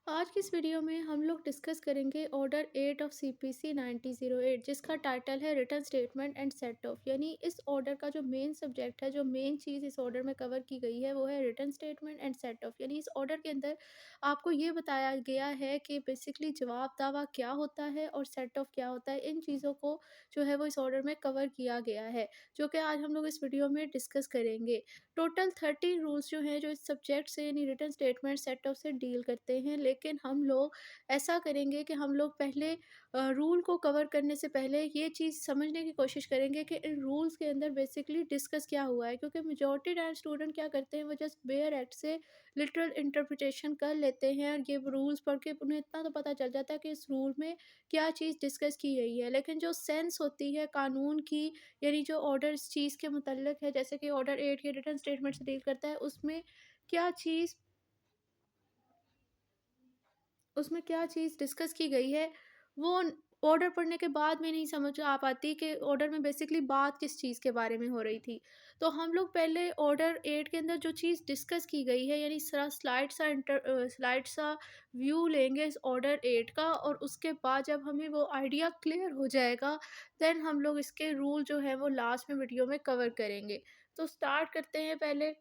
आज की इस वीडियो में हम लोग डिस्कस करेंगे ऑर्डर 8 ऑफ सीपीसी 9008 जिसका टाइटल है return statement and set of. यानी इस ऑर्डर का जो मेन सब्जेक्ट है, जो मेन चीज़ इस ऑर्डर में कवर की गई है वो है return statement and set of. यानी इस ऑर्डर के अंदर आपको ये बताया गया है कि बेसिकली जवाब दावा क्या होता है और सेट ऑफ क्या होता है। इन चीज़ों को जो है वो इस ऑर्डर में कवर किया गया है, जो कि आज हम लोग इस वीडियो में डिस्कस करेंगे। टोटल 13 रूल्स जो हैं जो इस सब्जेक्ट से यानी रिटर्न स्टेटमेंट सेट ऑफ से डील करते हैं, लेकिन हम लोग ऐसा करेंगे कि हम लोग पहले रूल को कवर करने से पहले ये चीज़ समझने की कोशिश करेंगे कि इन रूल्स के अंदर बेसिकली डिस्कस क्या हुआ है, क्योंकि मेजॉरिटी टाइम स्टूडेंट क्या करते हैं, वो जस्ट बेयर एक्ट से लिटरल इंटरप्रिटेशन कर लेते हैं और ये रूल्स पढ़ के उन्हें इतना तो पता चल जाता है कि इस रूल में क्या चीज़ डिस्कस की गई है, लेकिन जो सेंस होती है कानून की, यानी जो ऑर्डर इस चीज़ के मुतल्लिक है, जैसे कि ऑर्डर 8 ये रिटर्न स्टेटमेंट से डील करता है, क्या चीज़ क्या चीज़ डिस्कस की गई है, वो ऑर्डर पढ़ने के बाद में नहीं समझ आ पाती कि ऑर्डर में बेसिकली बात किस चीज़ के बारे में हो रही थी। तो हम लोग पहले ऑर्डर 8 के अंदर जो चीज़ डिस्कस की गई है, यानी स्लाइड सा व्यू लेंगे इस ऑर्डर 8 का, और उसके बाद जब हमें वो आइडिया क्लियर हो जाएगा, देन हम लोग इसके रूल जो है वो लास्ट में वीडियो में कवर करेंगे। तो स्टार्ट करते हैं पहले।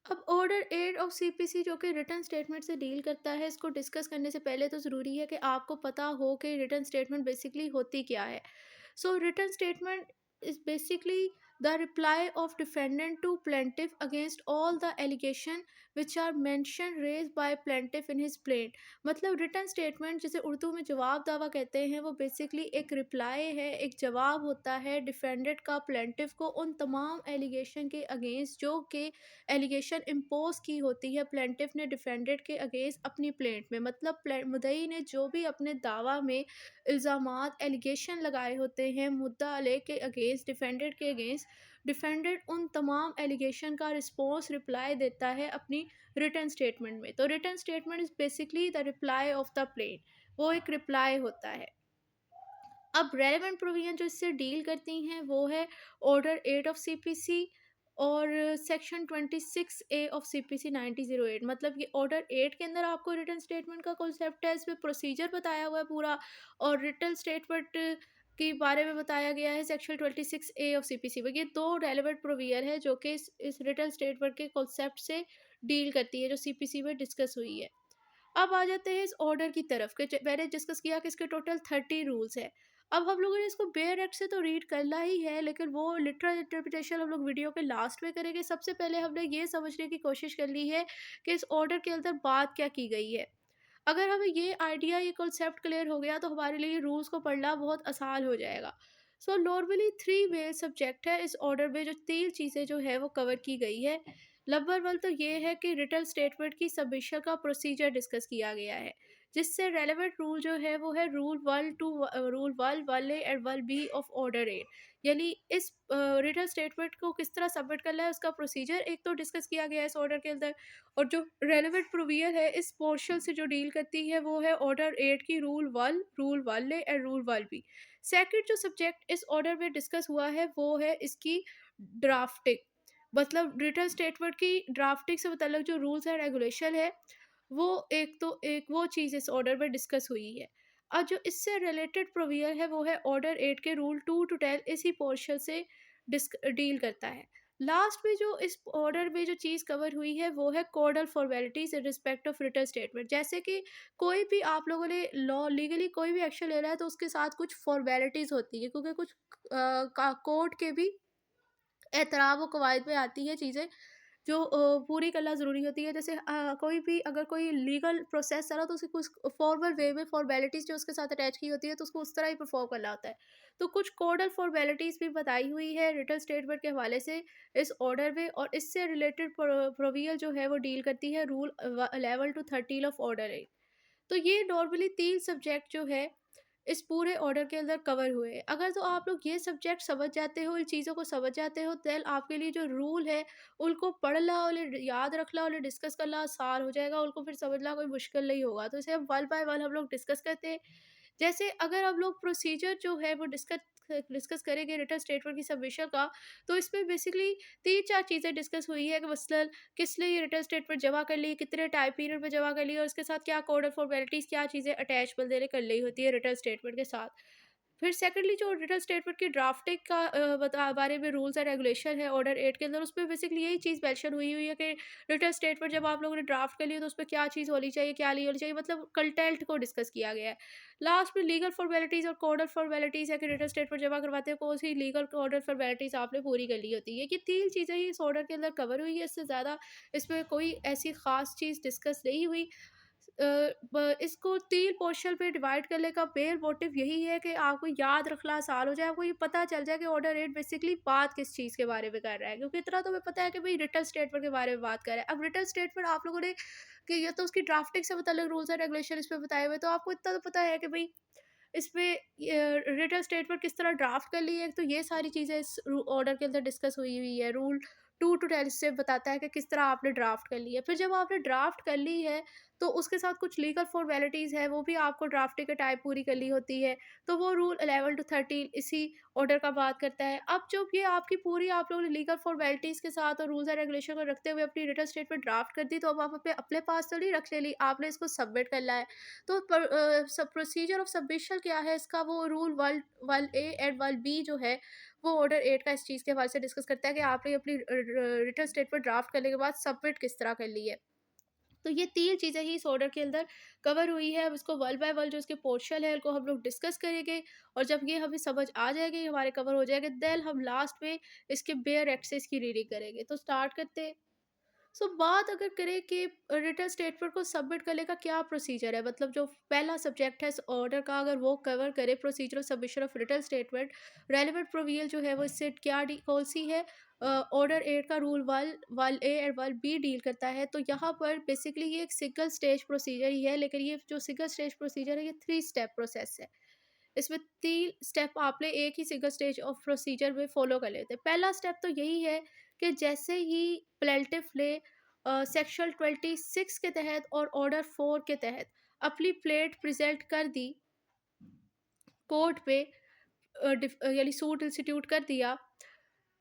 अब ऑर्डर 8 ऑफ सीपीसी जो कि रिटर्न स्टेटमेंट से डील करता है, इसको डिस्कस करने से पहले तो ज़रूरी है कि आपको पता हो कि रिटर्न स्टेटमेंट बेसिकली होती क्या है। So return statement is basically the reply of defendant to plaintiff against all the allegation which are mention raise by plaintiff in his plaint. मतलब रिटर्न स्टेटमेंट, जिसे उर्दू में जवाब दावा कहते हैं, वो बेसिकली एक रिप्लाई है, एक जवाब होता है डिफेंडेंट का प्लेंटिफ को उन तमाम एलिगेशन के अगेंस्ट जो कि एलिगेशन इम्पोज की होती है प्लेंटिफ ने डिफेंडेड के अगेंस्ट अपनी प्लेंट में। मतलब मुद्दई ने जो भी अपने दावा में इल्ज़ामात एलिगेशन लगाए होते हैं मुद्दा अले के अगेंस्ट, डिफेंडेड के अगेंस्ट, डिफेंडेड उन तमाम एलिगेशन का रिस्पॉन्स रिप्लाई देता है अपनी रिटर्न स्टेटमेंट में। तो return statement is basically the reply of the plaint, वो एक रिप्लाई होता है। अब रेलेवेंट प्रोविजन जो इससे डील करती हैं वो है ऑर्डर 8 ऑफ सीपीसी और सेक्शन 26A ऑफ सीपीसी 9008। मतलब ये ऑर्डर 8 के अंदर आपको रिटर्न स्टेटमेंट का कॉन्सेप्ट है, इसमें प्रोसीजर बताया हुआ है पूरा, और रिटर्न स्टेटमेंट के बारे में बताया गया है सेक्शन 26A ऑफ सीपीसी में। ये दो रेलेवेंट प्रोविजन है जो कि इस रिटर्न स्टेटमेंट के कॉन्सेप्ट से डील करती है, जो सीपीसी में डिस्कस हुई है। अब आ जाते हैं इस ऑर्डर की तरफ के, मैंने डिस्कस किया कि इसके टोटल 30 रूल्स हैं। अब हम लोगों ने इसको बेयर एक्ट से तो रीड करना ही है, लेकिन वो लिटरल इंटरप्रिटेशन हम लोग वीडियो के लास्ट में करेंगे। सबसे पहले हमने ये समझने की कोशिश कर ली है कि इस ऑर्डर के अंदर बात क्या की गई है। अगर हमें ये आइडिया, ये कॉन्सेप्ट क्लियर हो गया तो हमारे लिए रूल्स को पढ़ना बहुत आसान हो जाएगा। सो नॉर्मली 3 मेन सब्जेक्ट है इस ऑर्डर में, जो 3 चीज़ें जो है वो कवर की गई है। नंबर 1 तो ये है कि रिटर्न स्टेटमेंट की सबमिशन का प्रोसीजर डिस्कस किया गया है, जिससे रेलेवेंट रूल जो है वो है rule 1 A and 1 B of order 8। यानी इस रिटर्न स्टेटमेंट को किस तरह सबमिट करना है, उसका प्रोसीजर एक तो डिस्कस किया गया है इस ऑर्डर के अंदर। और जो रेलेवेंट प्रोविजन है इस पोर्शन से जो डील करती है वो है ऑर्डर 8 की rule 1 A and rule 1 B. Second जो सब्जेक्ट इस ऑर्डर में डिस्कस हुआ है वो है इसकी ड्राफ्टिंग। मतलब रिटर्न स्टेटमेंट की ड्राफ्टिंग से मतलब जो रूल्स एंड रेगुलेशन है, वो एक वो चीज़ इस ऑर्डर में डिस्कस हुई है। और जो इससे रिलेटेड प्रोविजन है वो है ऑर्डर 8 के रूल 2 टू 10, इसी पोर्शन से डील करता है। लास्ट में जो इस ऑर्डर में जो चीज़ कवर हुई है वो है codal formalities in respect of return statement. जैसे कि कोई भी आप लोगों ने लॉ लीगली कोई भी एक्शन ले रहा है तो उसके साथ कुछ फॉर्मेलिटीज होती है, क्योंकि कुछ कोर्ट के भी एहतराम व कवायद में आती है चीज़ें जो पूरी करना ज़रूरी होती है। जैसे कोई भी अगर कोई लीगल प्रोसेस चला तो उसे कुछ फॉर्मल वे में फॉर्मेलिटीज़ जो उसके साथ अटैच की होती है तो उसको उस तरह ही परफॉर्म करना होता है। तो कुछ कोडल फॉर्मेलिटीज़ भी बताई हुई है रिटर्न स्टेटमेंट के हवाले से इस ऑर्डर में, और इससे रिलेटेड प्रोविजन जो है वो डील करती है रूल 11 टू 13 ऑफ ऑर्डर 8। तो ये नॉर्मली 3 सब्जेक्ट जो है इस पूरे ऑर्डर के अंदर कवर हुए हैं। अगर तो आप लोग ये सब्जेक्ट समझ जाते हो, इन चीज़ों को समझ जाते हो, देन आपके लिए जो रूल है उनको पढ़ना, उन्हें याद रखना, उन्हें डिस्कस करना आसान हो जाएगा, उनको फिर समझना कोई मुश्किल नहीं होगा। तो इसे हम 1 बाय 1 हम लोग डिस्कस करते हैं। जैसे अगर हम लोग प्रोसीजर जो है वो डिस्कस डिस्कस करेंगे रिटर्न स्टेटमेंट की सबमिशन का, तो इसमें बेसिकली 3-4 चीज़ें डिस्कस हुई है कि मसलन किसने ये रिटर्न स्टेटमेंट जमा कर ली, कितने टाइम पीरियड में जमा कर ली और उसके साथ क्या कोड और फॉर्मेलिटीज़ क्या चीज़ें अटैच बंदे ने कर ली होती है रिटर्न स्टेटमेंट के साथ। फिर सेकंडली जो रिटर्न स्टेटमेंट की ड्राफ्टिंग का बारे में रूल्स एंड रेगुलेशन है ऑर्डर 8 के अंदर, उसमें बेसिकली यही चीज़ मेंशन हुई हुई है कि रिटर्न स्टेटमेंट जब आप लोगों ने ड्राफ्ट कर लिया तो उसमें क्या चीज़ होनी चाहिए, क्या नहीं होनी चाहिए, मतलब कंटेंट को डिस्कस किया गया है। लास्ट में लीगल फॉर्मेलिटीज़ और कोड ऑफ फॉर्मेलिटीज़ है कि रिटर्न स्टेटमेंट जमा करवाते हैं कौन सी लीगल कोड और फॉर्मेलिटीज़ आपने पूरी कर ली होती है। ये 3 चीज़ें ही इस ऑर्डर के अंदर कवर हुई है, इससे ज़्यादा इसमें कोई ऐसी ख़ास चीज़ डिस्कस नहीं हुई। इसको 3 पोर्शन पे डिवाइड करने का मेन मोटिव यही है कि आपको याद रखना आसान हो जाए, आपको ये पता चल जाए कि ऑर्डर रेट बेसिकली बात किस चीज़ के बारे में कर रहा है। क्योंकि इतना तो हमें पता है कि भई रिटर्न स्टेटमेंट के बारे में बात कर रहा है। अब रिटर्न स्टेटमेंट आप लोगों ने कि या तो उसकी ड्राफ्टिंग से मतलब रूल्स एंड रेगुलेशन इसमें बताए हुए, तो आपको इतना तो पता है कि भई इसमें रिटर्न स्टेटमेंट किस तरह ड्राफ्ट कर ली है, तो ये सारी चीज़ें इस ऑर्डर के अंदर डिस्कस हुई हुई है। रूल 2 टू 10 से बताता है कि किस तरह आपने ड्राफ्ट कर ली है। फिर जब आपने ड्राफ्ट कर ली है, तो उसके साथ कुछ लीगल फॉर्मेलिटीज़ है, वो भी आपको ड्राफ्टिंग के टाइम पूरी करनी होती है। तो वो रूल 11 टू 13 इसी ऑर्डर का बात करता है। अब जब ये आपकी पूरी आप लोगों ने लीगल फॉर्मेलिटीज़ के साथ और रूल्स एंड रेगुलेशन को रखते हुए अपनी रिटर्न स्टेटमेंट ड्राफ्ट कर दी, तो अब आप अपने अपने पास तो नहीं रख ले ली, आपने इसको सबमिट करना है। तो सब प्रोसीजर ऑफ सबमिशन क्या है इसका, वो रूल 1 1 ए एंड 1 बी जो है, वो ऑर्डर 8 का इस चीज़ के हवाले से डिस्कस करता है कि आपने अपनी रिटर्न स्टेटमेंट ड्राफ्ट करने के बाद सबमिट किस तरह कर ली है। तो ये 3 चीज़ें ही इस ऑर्डर के अंदर कवर हुई है। अब इसको वन बाय वन जो इसके पोर्शन है उनको हम लोग डिस्कस करेंगे, और जब ये हमें समझ आ जाएगी, हमारे कवर हो जाएगा, देन हम लास्ट में इसके बेयर एक्सेस की रीडिंग करेंगे। तो स्टार्ट करते हैं। बात अगर करें कि रिटर्न स्टेटमेंट को सबमिट करने का क्या प्रोसीजर है, मतलब जो पहला सब्जेक्ट है इस ऑर्डर का, अगर वो कवर करे procedure of submission of return statement, relevant provision जो है वो इससे क्या कौन सी है, ऑर्डर 8 का रूल 1 ए और 1 बी डील करता है। तो यहाँ पर बेसिकली ये एक सिंगल स्टेज प्रोसीजर ही है, लेकिन ये जो सिंगल स्टेज प्रोसीजर है ये 3 स्टेप प्रोसेस है। इसमें 3 स्टेप आपने एक ही सिंगल स्टेज ऑफ प्रोसीजर में फॉलो कर लेते हैं। पहला स्टेप तो यही है कि जैसे ही प्लेंटिफ ने सेक्शन 26 के तहत और ऑर्डर 4 के तहत अपनी प्लेट प्रेजेंट कर दी कोर्ट पे, यानी सूट इंस्टीट्यूट कर दिया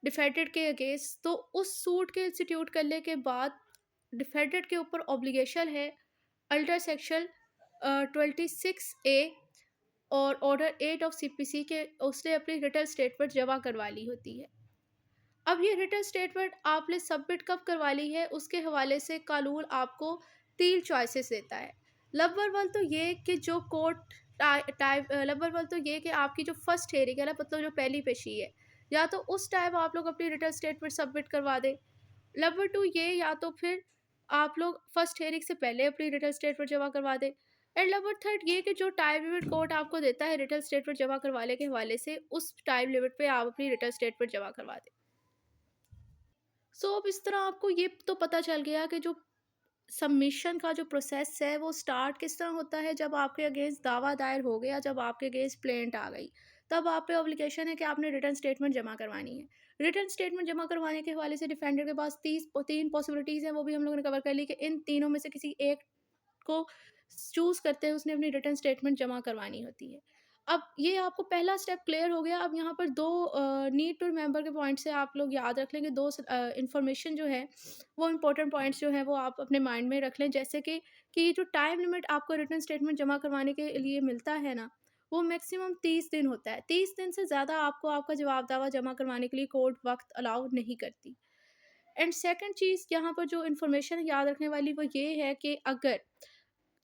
डिफेंडेंट के अगेंस्ट, तो उस सूट के इंस्टीट्यूट करने के बाद डिफेंडेंट के ऊपर ऑब्लिगेशन है अंडर सेक्शन 26 ए और ऑर्डर 8 ऑफ सीपीसी के, उसने अपनी रिटर्न स्टेटमेंट जमा करवा ली होती है। अब ये रिटर्न स्टेटमेंट आपने सबमिट कब करवा ली है, उसके हवाले से कानून आपको 3 चॉइसेस देता है। नंबर 1 तो ये कि जो कोर्ट टाइम, नंबर 1 तो ये कि आपकी जो फर्स्ट हियरिंग है ना, मतलब जो पहली पेशी है, या तो उस टाइम आप लोग अपनी रिटर्न स्टेटमेंट सबमिट करवा दें। नंबर 2 ये, या तो फिर आप लोग फर्स्ट हियरिंग से पहले अपनी रिटर्न स्टेटमेंट जमा करवा दें। एंड नंबर 3 ये कि जो टाइम लिमिट कोर्ट आपको देता है रिटर्न स्टेटमेंट जमा करवाने के हवाले से, उस टाइम लिमिट पे आप अपनी रिटर्न स्टेटमेंट जमा करवा दें। अब इस तरह आपको ये तो पता चल गया कि जो सबमिशन का जो प्रोसेस है वो स्टार्ट किस तरह होता है। जब आपके अगेंस्ट दावा दायर हो गया, जब आपके अगेंस्ट प्लेंट आ गई, तब आप पे ऑब्लिगेशन है कि आपने रिटर्न स्टेटमेंट जमा करवानी है। रिटर्न स्टेटमेंट जमा करवाने के हवाले से डिफेंडर के पास 3 पॉसिबिलिटीज़ हैं, वो भी हम लोगों ने कवर कर ली कि इन तीनों में से किसी एक को चूज़ करते हुए उसने अपनी रिटर्न स्टेटमेंट जमा करवानी होती है। अब ये आपको पहला स्टेप क्लियर हो गया। अब यहाँ पर 2 नीड टू रिमेंबर के पॉइंट से आप लोग याद रख लेंगे। 2 इन्फॉर्मेशन जो है, वो इम्पोर्टेंट पॉइंट्स जो हैं वो आप अपने माइंड में रख लें। जैसे कि जो टाइम लिमिट आपको रिटर्न स्टेटमेंट जमा करवाने के लिए मिलता है ना, वो मैक्सिमम 30 दिन होता है। 30 दिन से ज़्यादा आपको आपका जवाब दावा जमा करवाने के लिए कोर्ट वक़्त अलाउ नहीं करती। एंड सेकंड चीज़ यहाँ पर जो इन्फॉर्मेशन याद रखने वाली वो ये है कि अगर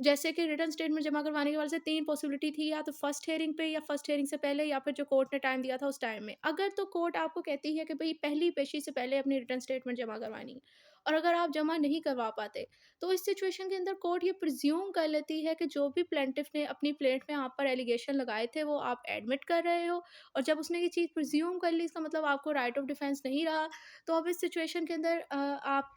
जैसे कि रिटर्न स्टेटमेंट जमा करवाने के वाले से 3 पॉसिबिलिटी थी, या तो फर्स्ट हियरिंग पे, या फर्स्ट हियरिंग से पहले, या फिर जो कोर्ट ने टाइम दिया था उस टाइम में। अगर तो कोर्ट आपको कहती है कि भई पहली पेशी से पहले अपनी रिटर्न स्टेटमेंट जमा करवानी है, और अगर आप जमा नहीं करवा पाते, तो इस सिचुएशन के अंदर कोर्ट ये प्रिज़्यूम कर लेती है कि जो भी प्लेंटिफ ने अपनी प्लेंट में आप पर एलिगेशन लगाए थे वो आप एडमिट कर रहे हो, और जब उसने ये चीज़ प्रिज़्यूम कर ली, इसका मतलब आपको राइट ऑफ डिफेंस नहीं रहा। तो अब इस सिचुएशन के अंदर आप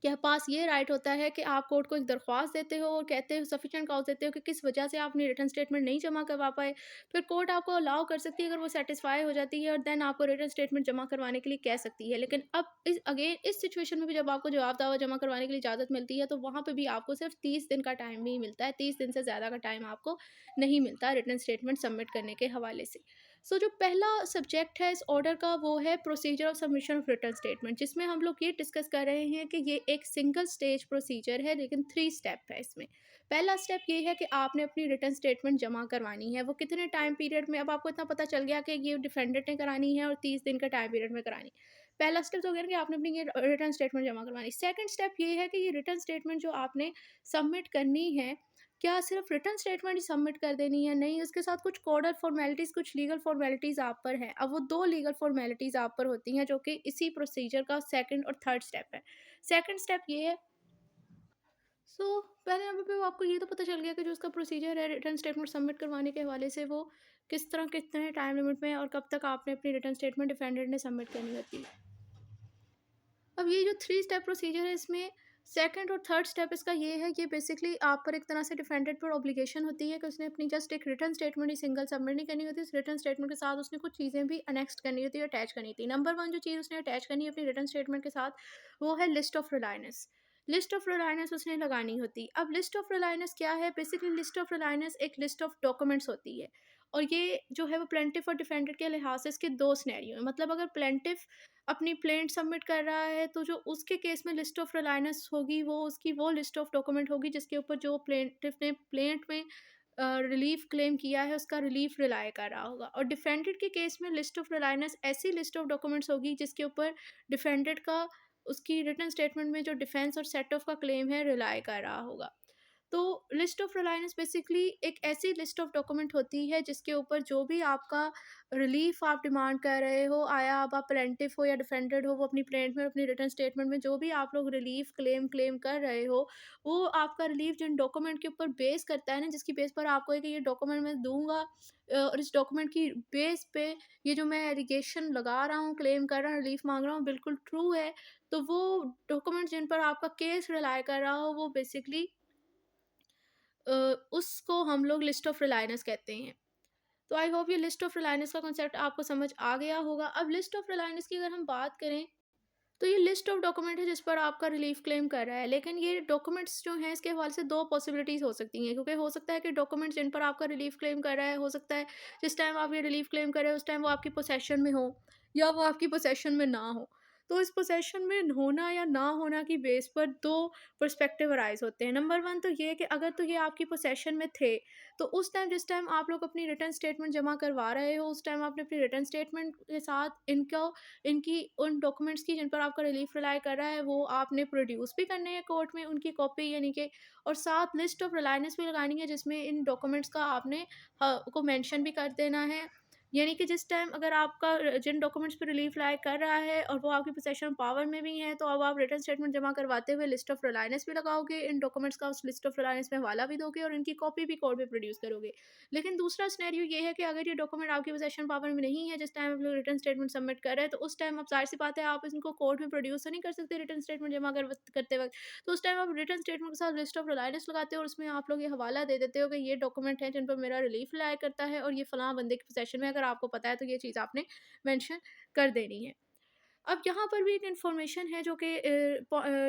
के पास ये राइट होता है कि आप कोर्ट को एक दरख्वास्त देते हो और कहते हो, सफिशिएंट काउज़ देते हो कि किस वजह से आप अपनी रिटर्न स्टेटमेंट नहीं जमा करवा पाए। फिर कोर्ट आपको अलाउ कर सकती है, अगर वो सैटिस्फाई हो जाती है, और देन आपको रिटर्न स्टेटमेंट जमा करवाने के लिए कह सकती है। लेकिन अब इस अगेन इस सिचुएशन में भी जब आपको जवाब दावा जमा करवाने के लिए इजाज़त मिलती है, तो वहाँ पे भी आपको सिर्फ 30 दिन का टाइम ही मिलता है। 30 दिन से ज़्यादा का टाइम आपको नहीं मिलता रिटर्न स्टेटमेंट सबमिट करने के हवाले से। सो जो पहला सब्जेक्ट है इस ऑर्डर का वो है procedure of submission of return statement, जिसमें हम लोग ये डिस्कस कर रहे हैं कि ये एक सिंगल स्टेज प्रोसीजर है लेकिन 3 स्टेप है इसमें। पहला स्टेप ये है कि आपने अपनी रिटर्न स्टेटमेंट जमा करवानी है, वो कितने टाइम पीरियड में, अब आपको इतना पता चल गया कि ये डिफेंडेंट ने करानी है और 30 दिन का टाइम पीरियड में करानी। पहला स्टेप तो हो गया कि आपने अपनी ये रिटर्न स्टेटमेंट जमा करवानी। सेकंड स्टेप ये है कि ये रिटर्न स्टेटमेंट जो आपने सबमिट करनी है, क्या सिर्फ रिटर्न स्टेटमेंट ही सबमिट कर देनी है? नहीं, उसके साथ कुछ कोडल फॉर्मेलिटीज़, कुछ लीगल फॉर्मेलिटीज़ आप पर हैं। अब वो 2 लीगल फॉर्मेलिटीज़ आप पर होती हैं जो कि इसी प्रोसीजर का सेकंड और थर्ड स्टेप है। सेकंड स्टेप ये है, पहले यहाँ पे आपको ये तो पता चल गया कि जो उसका प्रोसीजर है रिटर्न स्टेटमेंट सबमिट करवाने के हवाले से, वो किस तरह कितने टाइम लिमिट में और कब तक आपने अपनी रिटर्न स्टेटमेंट डिफेंडेंट ने सबमिट करनी होती है। अब ये जो 3 स्टेप प्रोसीजर है इसमें सेकंड और थर्ड स्टेप इसका ये है, ये बेसिकली आप पर एक तरह से डिफेंडेंट पर ऑब्लिगेशन होती है कि उसने अपनी जस्ट एक रिटर्न स्टेटमेंट ही सिंगल सबमिट नहीं करनी होती। उस रिटर्न स्टेटमेंट के साथ उसने कुछ चीज़ें भी अनेक्स्ट करनी होती है, अटैच करनी थी। नंबर 1 जो चीज़ उसने अटैच करनी है अपनी रिटर्न स्टेटमेंट के साथ, वो है list of Reliance. List of Reliance उसने लगानी होती। अब लिस्ट ऑफ रिलायंस क्या है? बेसिकली लिस्ट ऑफ रिलायंस एक लिस्ट ऑफ डॉक्यूमेंट्स होती है, और ये जो है वो प्लेंटिफ और डिफेंडेंट के लिहाज से इसके 2 सिनेरियो हैं। मतलब अगर प्लेंटिफ अपनी प्लेंट सबमिट कर रहा है तो जो उसके केस में लिस्ट ऑफ रिलायंस होगी वो उसकी वो लिस्ट ऑफ डॉक्यूमेंट होगी जिसके ऊपर जो प्लेंटिफ ने प्लेंट में रिलीफ क्लेम किया है उसका रिलीफ रिलाय कर रहा होगा। और डिफेंडेंट के केस में लिस्ट ऑफ रिलायंस ऐसी लिस्ट ऑफ डॉक्यूमेंट्स होगी जिसके ऊपर डिफेंडेंट का उसकी रिटर्न स्टेटमेंट में जो डिफेंस और सेट ऑफ का क्लेम है रिलाय कर रहा होगा। तो लिस्ट ऑफ रिलायंस बेसिकली एक ऐसी लिस्ट ऑफ डॉक्यूमेंट होती है जिसके ऊपर जो भी आपका रिलीफ आप डिमांड कर रहे हो, आया अब आप प्लेंटिफ हो या डिफेंडेड हो, वो अपनी प्लेंट में अपनी रिटर्न स्टेटमेंट में जो भी आप लोग रिलीफ क्लेम कर रहे हो, वो आपका रिलीफ जिन डॉक्यूमेंट के ऊपर बेस करता है ना, जिसकी बेस पर आपको है कि ये डॉक्यूमेंट मैं दूंगा, और इस डॉक्यूमेंट की बेस पे ये जो मैं एलिगेशन लगा रहा हूँ, क्लेम कर रहा हूँ, रिलीफ मांग रहा हूँ, बिल्कुल ट्रू है। तो वो डॉक्यूमेंट जिन पर आपका केस रिलाय कर रहा हो वो बेसिकली उसको हम लोग लिस्ट ऑफ रिलायंस कहते हैं। तो आई होप ये लिस्ट ऑफ रिलायंस का कॉन्सेप्ट आपको समझ आ गया होगा। अब लिस्ट ऑफ रिलायंस की अगर हम बात करें, तो ये लिस्ट ऑफ डॉक्यूमेंट है जिस पर आपका रिलीफ क्लेम कर रहा है, लेकिन ये डॉक्यूमेंट्स जो हैं इसके हवाले से 2 पॉसिबिलिटीज़ हो सकती हैं, क्योंकि हो सकता है कि डॉक्यूमेंट्स जिन पर आपका रिलीफ क्लेम कर रहा है, हो सकता है जिस टाइम आप ये रिलीफ क्लेम कर रहे हो उस टाइम वो आपकी पोसेशन में हो या वो आपकी पोसेशन में ना हो। तो इस पोसेशन में होना या ना होना की बेस पर 2 पर्सपेक्टिव अराइज होते हैं। नंबर 1 तो ये कि अगर तो ये आपकी पोसेशन में थे, तो उस टाइम जिस टाइम आप लोग अपनी रिटर्न स्टेटमेंट जमा करवा रहे हो, उस टाइम आपने अपनी रिटर्न स्टेटमेंट के साथ इनकी उन डॉक्यूमेंट्स की जिन पर आपका रिलीफ रिलाय कर रहा है वो आपने प्रोड्यूस भी करने हैं कोर्ट में, उनकी कॉपी यानी कि, और साथ लिस्ट ऑफ रिलायंस भी लगानी है जिसमें इन डॉक्यूमेंट्स का आपने को मेंशन भी कर देना है। यानी कि जिस टाइम अगर आपका जिन डॉक्यूमेंट्स पे रिलीफ लाइक कर रहा है और वो आपकी पोसेशन पावर में भी हैं, तो अब आप रिटर्न स्टेटमेंट जमा करवाते हुए लिस्ट ऑफ रिलायंस भी लगाओगे, इन डॉक्यूमेंट्स का उस लिस्ट ऑफ रिलायंस में हवाला भी दोगे और इनकी कॉपी भी कोर्ट में प्रोड्यूस करोगे। लेकिन दूसरा सिनेरियो ये है कि अगर ये डॉक्यूमेंट आपकी पोसेशन पावर में नहीं है जिस टाइम आप लोग रिटर्न स्टेटमेंट सबमिट कर रहे हैं, तो उस टाइम आप जाहिर सी बात है आप इनको कोर्ट में प्रोड्यूस तो नहीं कर सकते रिटर्न स्टेटमेंट जमा करते वक्त। तो उस टाइम आप रिटर्न स्टेटमेंट के साथ लिस्ट ऑफ रिलायंस लगाते हो और उसमें आप लोग ये हवाला दे देते हो कि ये डॉक्यूमेंट है जिन पर मेरा रिलीफ लाया करता है और ये फलां बंदे की पोसेशन में, अगर आपको पता है तो ये चीज़ आपने मेंशन कर देनी है। अब यहाँ पर भी एक इन्फॉर्मेशन है जो कि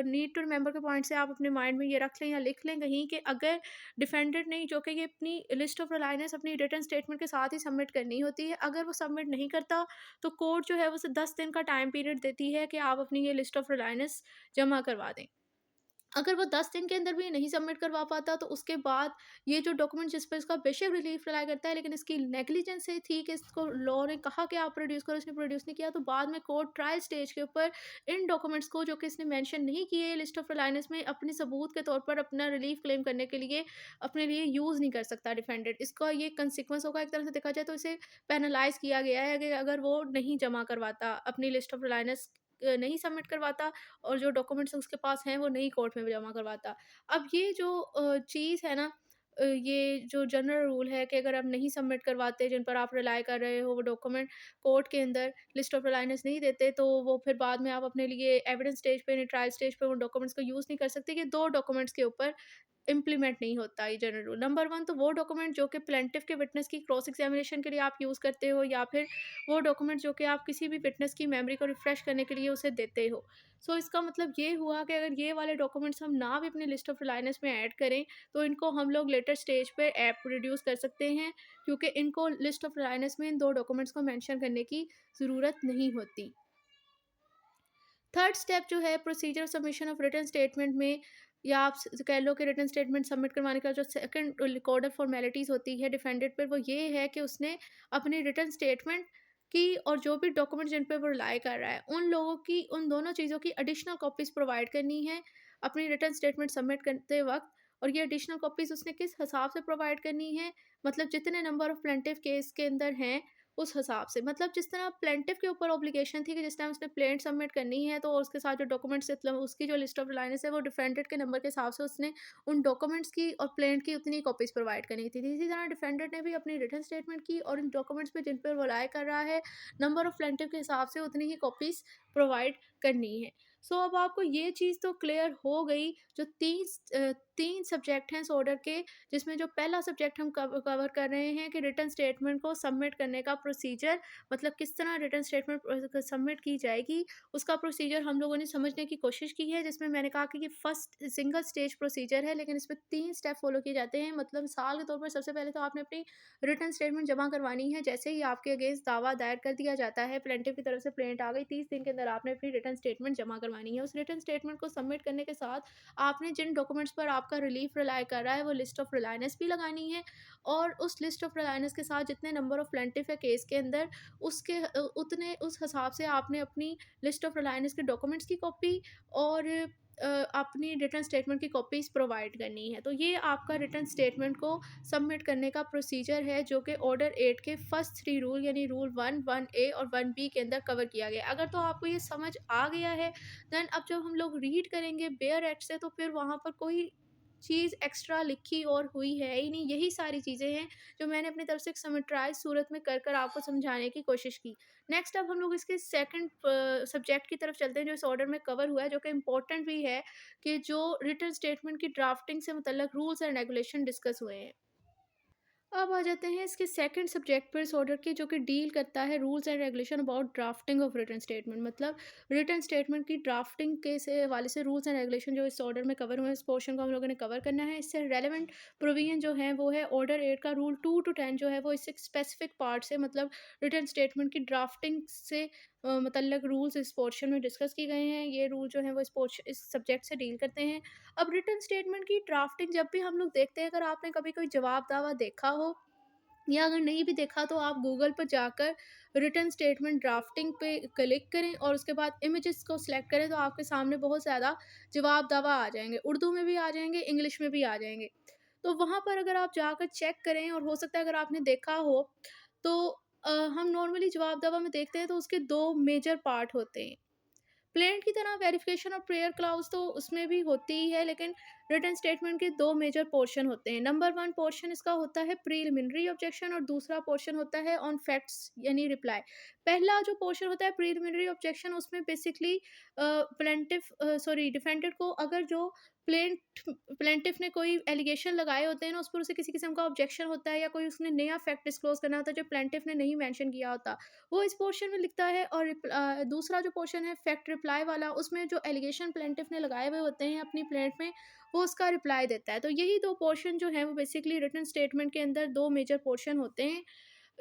नीड टू रिमेंबर के पॉइंट से आप अपने माइंड में ये रख लें या लिख लें कहीं, कि अगर डिफेंडेंट ने जो कि ये अपनी लिस्ट ऑफ रिलायंस अपनी रिटर्न स्टेटमेंट के साथ ही सबमिट करनी होती है, अगर वो सबमिट नहीं करता तो कोर्ट जो है वो उसे 10 दिन का टाइम पीरियड देती है कि आप अपनी ये लिस्ट ऑफ रिलायंस जमा करवा दें। अगर वो 10 दिन के अंदर भी नहीं सबमिट करवा पाता तो उसके बाद ये जो डॉक्यूमेंट जिस पर इसका बेशक रिलीफ रिलाय करता है, लेकिन इसकी नेग्लिजेंस से थी कि इसको लॉ ने कहा कि आप प्रोड्यूस करो, इसने प्रोड्यूस नहीं किया, तो बाद में कोर्ट ट्रायल स्टेज के ऊपर इन डॉक्यूमेंट्स को जो कि इसने मेंशन नहीं किए लिस्ट ऑफ रिलायंस में, अपने सबूत के तौर पर अपना रिलीफ क्लेम करने के लिए अपने लिए यूज़ नहीं कर सकता डिफेंडेंट। इसका ये कंसिक्वेंस होगा, एक तरह से देखा जाए तो इसे पेनलाइज किया गया है कि अगर वो नहीं जमा करवाता अपनी लिस्ट ऑफ रिलायंस, नहीं सबमिट करवाता और जो डॉक्यूमेंट्स उसके पास हैं वो नहीं कोर्ट में भी जमा करवाता। अब ये जो चीज़ है ना, ये जो जनरल रूल है कि अगर आप नहीं सबमिट करवाते जिन पर आप रिलाय कर रहे हो वो डॉक्यूमेंट, कोर्ट के अंदर लिस्ट ऑफ रिलायंस नहीं देते, तो वो फिर बाद में आप अपने लिए एविडेंस स्टेज पे, ट्रायल स्टेज पे उन डॉक्यूमेंट्स को यूज़ नहीं कर सकते कि 2 डॉक्यूमेंट्स के ऊपर इम्प्लीमेंट नहीं होता ये जनरल रूल। नंबर 1 तो वो डॉक्यूमेंट जो कि प्लेंटिफ के विटनेस की क्रॉस एग्ज़ामिनेशन के लिए आप यूज़ करते हो, या फिर वो डॉक्यूमेंट जो कि आप किसी भी विटनेस की मेमोरी को रिफ्रेश करने के लिए उसे देते हो। सो इसका मतलब ये हुआ कि अगर ये वाले डॉक्यूमेंट्स हम ना भी अपनी लिस्ट ऑफ रिलायंस में ऐड करें, तो इनको हम लोग लेटर स्टेज पे ऐप रिड्यूस कर सकते हैं, क्योंकि इनको लिस्ट ऑफ रिलायंस में इन 2 डॉक्यूमेंट्स को मेंशन करने की ज़रूरत नहीं होती। थर्ड स्टेप जो है procedure submission of written statement में, या आप कह लो कि रिटन स्टेटमेंट सबमिट करवाने का जो सेकंड रिकॉर्डर फॉर्मेलिटीज़ होती है डिफेंडेड पर, वो ये है कि उसने अपनी रिटन स्टेटमेंट की और जो भी डॉक्यूमेंट जिन पर वो रिलाई कर रहा है उन लोगों की, उन दोनों चीज़ों की एडिशनल कॉपीज़ प्रोवाइड करनी है अपनी रिटन स्टेटमेंट सबमिट करते वक्त। और ये एडिशनल कॉपीज़ उसने किस हिसाब से प्रोवाइड करनी है, मतलब जितने नंबर ऑफ प्लेंटिव केस के अंदर हैं उस हिसाब से। मतलब जिस तरह प्लेंटिफ के ऊपर ऑब्लिगेशन थी कि जिस टाइम उसने प्लेंट सबमिट करनी है, तो उसके साथ जो डॉक्यूमेंट्स, मतलब उसकी जो लिस्ट ऑफ रिलायंस है वो डिफेंडेड के नंबर के हिसाब से उसने उन डॉक्यूमेंट्स की और प्लेंट की उतनी कॉपीज प्रोवाइड करनी थी। इसी तरह डिफेंडेड ने भी अपनी रिटन स्टेटमेंट की और इन डॉक्यूमेंट्स पे जिन पर वो रिलाई कर रहा है नंबर ऑफ प्लेंटिफ के हिसाब से उतनी ही कॉपीज प्रोवाइड करनी है। सो अब आपको ये चीज़ तो क्लियर हो गई, जो तीन सब्जेक्ट हैं इस ऑर्डर के, जिसमें जो पहला सब्जेक्ट हम कवर कर रहे हैं कि रिटन स्टेटमेंट को सबमिट करने का प्रोसीजर, मतलब किस तरह रिटन स्टेटमेंट सबमिट की जाएगी, उसका प्रोसीजर हम लोगों ने समझने की कोशिश की है, जिसमें मैंने कहा कि ये फर्स्ट सिंगल स्टेज प्रोसीजर है, लेकिन इसमें 3 स्टेप फॉलो किए जाते हैं। मतलब मिसाल के तौर पर सबसे पहले तो आपने अपनी रिटन स्टेटमेंट जमा करवानी है। जैसे ही आपके अगेंस्ट दावा दायर कर दिया जाता है, प्लेंटिफ की तरफ से प्लेंट आ गई, 30 दिन के अंदर आपने अपनी रिटन स्टेटमेंट जमा करवानी है। उस रिटन स्टेटमेंट को सबमिट करने के साथ आपने जिन डॉक्यूमेंट्स पर आपका रिलीफ रिलाई कर रहा है वो लिस्ट ऑफ रिलायंस भी लगानी है, और उस लिस्ट ऑफ रिलायंस के साथ जितने नंबर ऑफ प्लेंटिफ है केस के अंदर, उसके उतने उस हिसाब से आपने अपनी लिस्ट ऑफ रिलायंस के डॉक्यूमेंट्स की कॉपी और अपनी रिटर्न स्टेटमेंट की कॉपीज़ प्रोवाइड करनी है। तो ये आपका रिटर्न स्टेटमेंट को सबमिट करने का प्रोसीजर है, जो कि ऑर्डर 8 के फर्स्ट 3 रूल यानी रूल 1, 1A और 1B के अंदर कवर किया गया है। अगर तो आपको ये समझ आ गया है, देन अब जब हम लोग रीड करेंगे बेयर एक्ट से, तो फिर वहाँ पर कोई चीज़ एक्स्ट्रा लिखी और हुई है ही नहीं। यही सारी चीज़ें हैं जो मैंने अपनी तरफ से एक समराइज़ सूरत में कर आपको समझाने की कोशिश की। नेक्स्ट अब हम लोग इसके सेकंड सब्जेक्ट की तरफ चलते हैं, जो इस ऑर्डर में कवर हुआ है, जो कि इम्पोर्टेंट भी है, कि जो रिटन स्टेटमेंट की ड्राफ्टिंग से मुतल्लिक रूल्स एंड रेगुलेशन डिस्कस हुए हैं। अब आ जाते हैं इसके सेकंड सब्जेक्ट पर इस ऑर्डर की, जो कि डील करता है rules and regulation about drafting of written statement. मतलब रिटन स्टेटमेंट की ड्राफ्टिंग के से हवाले से रूल्स एंड रेगुलेशन जो इस ऑर्डर में कवर हुए हैं, इस पोर्शन को हम लोगों ने कवर करना है। इससे रेलेवेंट प्रोविजन जो है वो है ऑर्डर 8 का रूल 2 to 10 जो है वो इससे स्पेसिफिक पार्ट से, मतलब रिटन स्टेटमेंट की ड्राफ्टिंग से मतलब रूल्स इस पोर्शन में डिस्कस किए गए हैं। ये रूल जो है वो इस सब्जेक्ट से डील करते हैं। अब रिटन स्टेटमेंट की ड्राफ्टिंग जब भी हम लोग देखते हैं, अगर आपने कभी कोई जवाब दावा देखा हो, या अगर नहीं भी देखा, तो आप गूगल पर जाकर रिटन स्टेटमेंट ड्राफ्टिंग पे क्लिक करें और उसके बाद इमेजेस को सिलेक्ट करें, तो आपके सामने बहुत ज़्यादा जवाब दावा आ जाएंगे, उर्दू में भी आ जाएंगे, इंग्लिश में भी आ जाएंगे। तो वहाँ पर अगर आप जाकर चेक करें, और हो सकता है अगर आपने देखा हो, तो हम नॉर्मली जवाब दावा में देखते हैं तो उसके दो मेजर पार्ट होते हैं। प्लेंट की तरह वेरिफिकेशन और प्रेयर क्लाउज तो उसमें भी होती ही है, लेकिन रिटन स्टेटमेंट के दो मेजर पोर्शन होते हैं। नंबर 1 पोर्शन इसका होता है प्रीलिमिनरी ऑब्जेक्शन, और दूसरा पोर्शन होता है ऑन फैक्ट्स यानी रिप्लाई। पहला जो पोर्शन होता है प्रीलिमिनरी ऑब्जेक्शन, उसमें बेसिकली डिफेंडेड को अगर जो प्लेंट प्लेंटिफ ने कोई एलिगेशन लगाए होते हैं ना, उस पर उसे किसी किस्म का ऑब्जेक्शन होता है, या कोई उसने नया फैक्ट डिस्क्लोज करना होता है जो प्लेंटिफ ने नहीं मेंशन किया होता, वो इस पोर्शन में लिखता है। और दूसरा जो पोर्शन है फैक्ट रिप्लाई वाला, उसमें जो एलिगेशन प्लेंटिफ ने लगाए हुए होते हैं अपनी प्लेंट में, वो उसका रिप्लाई देता है। तो यही दो पोर्शन जो है वो बेसिकली रिटन स्टेटमेंट के अंदर दो मेजर पोर्शन होते हैं।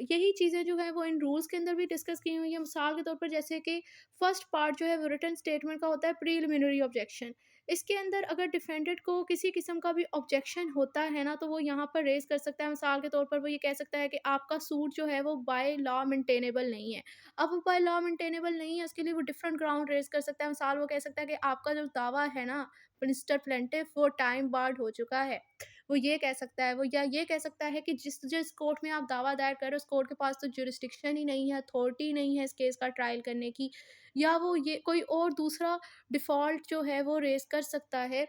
यही चीज़ें जो है वो इन रूल्स के अंदर भी डिस्कस की हुई है। मिसाल के तौर पर जैसे कि फर्स्ट पार्ट जो है वो रिटन स्टेटमेंट का होता है प्रीलिमिनरी ऑब्जेक्शन। इसके अंदर अगर डिफेंडेड को किसी किस्म का भी ऑब्जेक्शन होता है ना, तो वो यहाँ पर रेज़ कर सकता है। मिसाल के तौर पर वो ये कह सकता है कि आपका सूट जो है वो बाय लॉ मेंटेनेबल नहीं है। अब वो बाय लॉ मेंटेनेबल नहीं है, उसके लिए वो डिफरेंट ग्राउंड रेज़ कर सकता है। मिसाल वो कह सकता है कि आपका जो दावा है ना मिस्टर प्लेंटिफ, वो टाइम बार्ड हो चुका है। वो ये कह सकता है, वो या ये कह सकता है कि जिस कोर्ट में आप दावा दायर कर रहे हो, उस कोर्ट के पास तो जुरिस्डिक्शन ही नहीं है, अथॉरिटी नहीं है इस केस का ट्रायल करने की, या वो ये कोई और दूसरा डिफ़ॉल्ट जो है वो रेज़ कर सकता है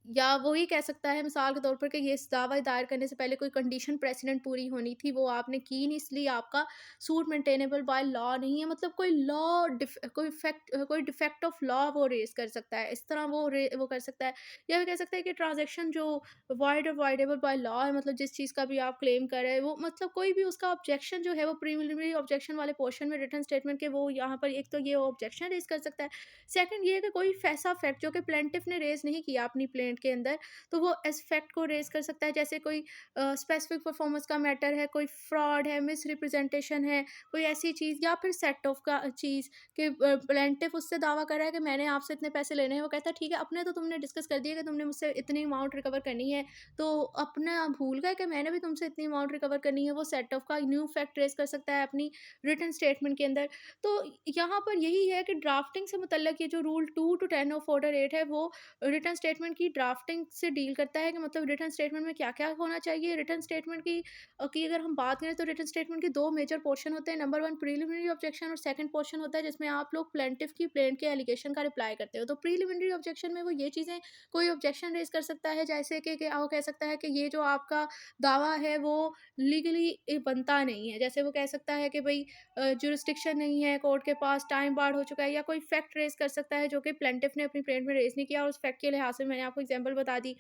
या वो ही कह सकता है मिसाल के तौर पर कि ये इस दावा दायर करने से पहले कोई कंडीशन प्रेसिडेंट पूरी होनी थी, वो आपने की नहीं, इसलिए आपका सूट मेंटेनेबल बाय लॉ नहीं है। मतलब कोई लॉ कोई डिफेक्ट ऑफ लॉ वो रेज़ कर सकता है। इस तरह वो कर सकता है। या वो कह सकता है कि ट्रांज़ैक्शन जो वॉइड और वॉइडेबल बाय लॉ है, मतलब जिस चीज़ का भी आप क्लेम कर रहे हैं, वो मतलब कोई भी उसका ऑब्जेक्शन जो है वो प्रिलिमिनरी ऑब्जेक्शन वाले पोर्शन में रिटन स्टेटमेंट के वो यहाँ पर एक तो ये ऑब्जेक्शन रेज़ कर सकता है। सेकंड ये है कि कोई ऐसा फैक्ट जो कि प्लेंटिफ ने रेज़ नहीं किया अपनी प्लेंट के अंदर, तो वो इस फैक्ट को रेज़ कर सकता है। जैसे कोई स्पेसिफिक परफॉर्मेंस का मैटर है, कोई फ्रॉड है, मिसरिप्रेजेंटेशन है, कोई ऐसी चीज़ या फिर सेट ऑफ का चीज़ कि प्लेंटिफ उससे दावा कर रहा है कि मैंने आपसे इतने पैसे लेने हैं। वो कहता है ठीक है, अपने तो तुमने डिस्कस कर दिया कि तुमने मुझसे इतनी अमाउंट रिकवर करनी है, तो अपना भूल गए कि मैंने भी तुमसे इतनी अमाउंट रिकवर करनी है। वो सेट ऑफ का न्यू फैक्ट रेज़ कर सकता है अपनी रिटन स्टेटमेंट के अंदर। तो यहाँ पर यही है कि ड्राफ्टिंग से मुतल्लिक ये जो रूल 2 टू 10 ऑफ ऑर्डर 8 है, वो रिटन स्टेटमेंट की ड्राफ्टिंग से डील करता है कि मतलब रिटन स्टेटमेंट में क्या-क्या होना चाहिए। रिटन स्टेटमेंट की अगर हम बात करें तो रिटन स्टेटमेंट के 2 मेजर पोर्शन होते हैं। नंबर 1 प्रिलिमिनरी ऑब्जेक्शन और सेकंड पोर्शन होता है जिसमें आप लोग प्लेंटिफ की प्लेंट के एलिगेशन का रिप्लाई करते हो। तो प्रिलिमिनरी ऑब्जेक्शन में वो ये चीज़ें कोई ऑब्जेक्शन रेज़ कर सकता है, जैसे कि वो कह सकता है कि ये जो आपका दावा है वो लीगली बनता नहीं है। जैसे वो कह सकता है कि भई जुरिस्डिक्शन नहीं है कोर्ट के पास, टाइम बार्ड हो चुका है, या कोई फैक्ट रेज़ कर सकता है जो कि प्लेंटिफ ने अपनी प्लेंट में रेज़ नहीं किया और उस फैक्ट के लिहाज से मैंने आपको एग्ज़ाम्पल बता दी।